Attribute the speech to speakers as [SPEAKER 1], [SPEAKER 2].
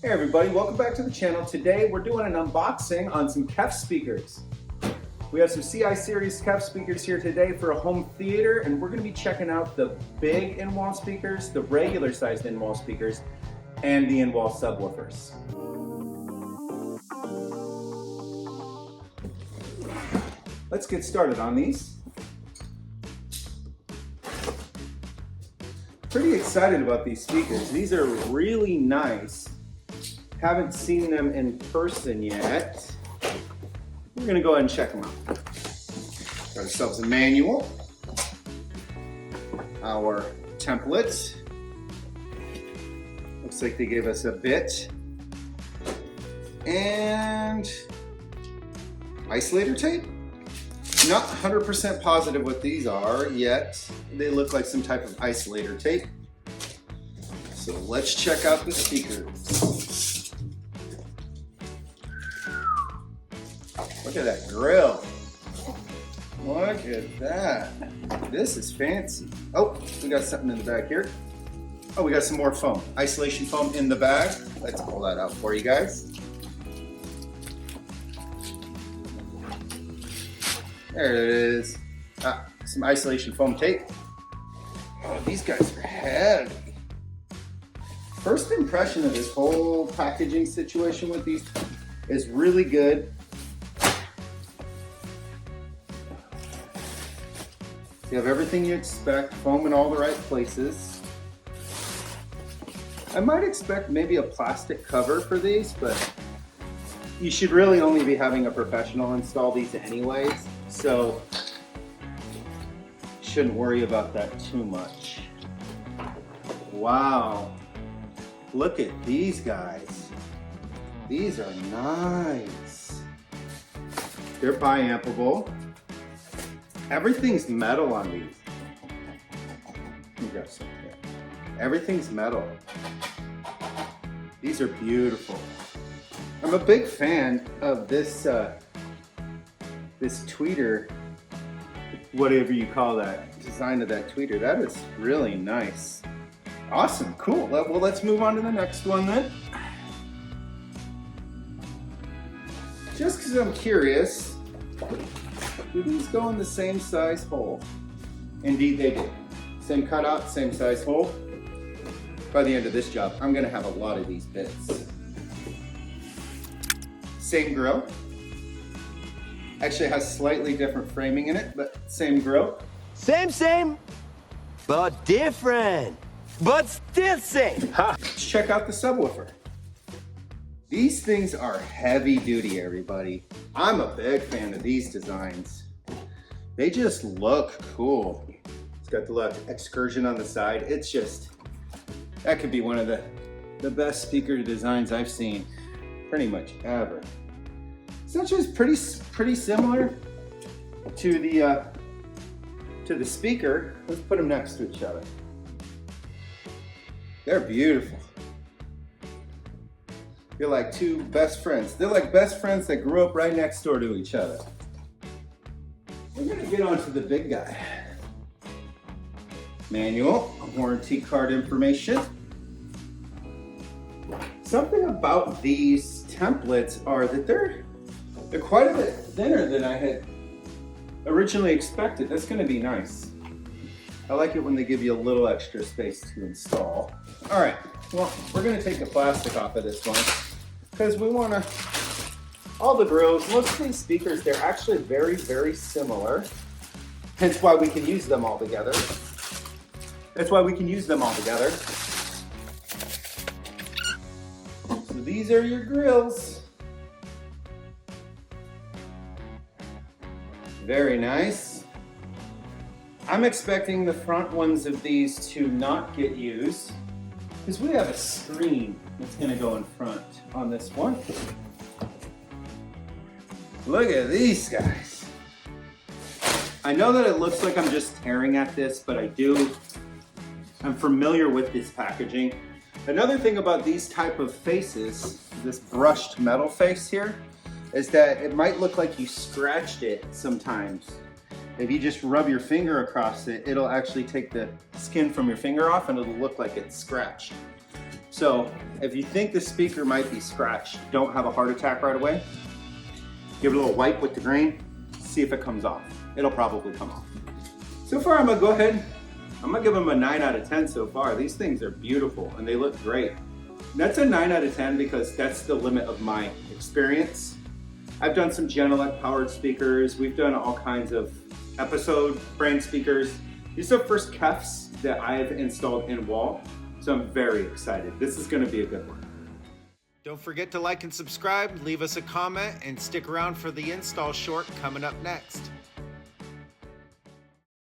[SPEAKER 1] Hey everybody, welcome back to the channel. Today we're doing an unboxing on some KEF speakers. We have some CI series KEF speakers here today for a home theater, and we're going to be checking out the big in-wall speakers, the regular sized in-wall speakers, and the in-wall subwoofers. Let's get started on these. Pretty excited about these speakers. These are really nice. Haven't seen them in person yet. We're gonna go ahead and check them out. Got ourselves a manual, our template. Looks like they gave us a bit, and isolator tape. Not 100% positive what these are yet. They look like some type of isolator tape. So let's check out the speakers. Look at that grill. Look at that. This is fancy. Oh, we got something in the bag here. Oh, we got some more foam. Isolation foam in the bag. Let's pull that out for you guys. There it is. Some isolation foam tape. Oh, these guys are heavy. First impression of this whole packaging situation with these is really good. You have everything you expect, foam in all the right places. I might expect maybe a plastic cover for these, but you should really only be having a professional install these anyways, so shouldn't worry about that too much. Wow, look at these guys. These are nice. They're bi-ampable. Everything's metal on these. You got some here. Everything's metal. These are beautiful. I'm a big fan of this this tweeter, whatever you call that, design of that tweeter. That is really nice. Awesome, cool. Well, let's move on to the next one then. Just because I'm curious, do these go in the same size hole? Indeed they do. Same cutout, same size hole. By the end of this job, I'm gonna have a lot of these bits. Same grill. Actually it has slightly different framing in it, but same grill.
[SPEAKER 2] Same, but different, but still same. Ha.
[SPEAKER 1] Let's check out the subwoofer. These things are heavy duty, everybody. I'm a big fan of these designs. They just look cool. It's got the little excursion on the side. It's just, that could be one of the best speaker designs I've seen pretty much ever. Such as pretty similar to the speaker. Let's put them next to each other. They're beautiful. They're like two best friends. They're like best friends that grew up right next door to each other. We're gonna get on to the big guy. Manual, warranty card information. Something about these templates are that they're quite a bit thinner than I had originally expected. That's gonna be nice. I like it when they give you a little extra space to install. All right, well, we're gonna take the plastic off of this one because we wanna, all the grills, most of these speakers, they're actually very, very similar. Hence why we can use them all together. That's why we can use them all together. So these are your grills. Very nice. I'm expecting the front ones of these to not get used because we have a screen that's gonna go in front on this one. Look at these guys. I know that it looks like I'm just tearing at this, but I'm familiar with this packaging. Another thing about these type of faces, this brushed metal face here, is that it might look like you scratched it sometimes. If you just rub your finger across it, it'll actually take the skin from your finger off and it'll look like it's scratched. So if you think the speaker might be scratched, don't have a heart attack right away. Give it a little wipe with the green, see if it comes off. It'll probably come off. So far, I'm gonna give them a 9 out of 10 so far. These things are beautiful and they look great. That's a 9 out of 10 because that's the limit of my experience. I've done some Genelec powered speakers. We've done all kinds of episode brand speakers. These are the first KEFs that I've installed in wall. So I'm very excited. This is gonna be a good one.
[SPEAKER 3] Don't forget to like and subscribe, leave us a comment, and stick around for the install short coming up next.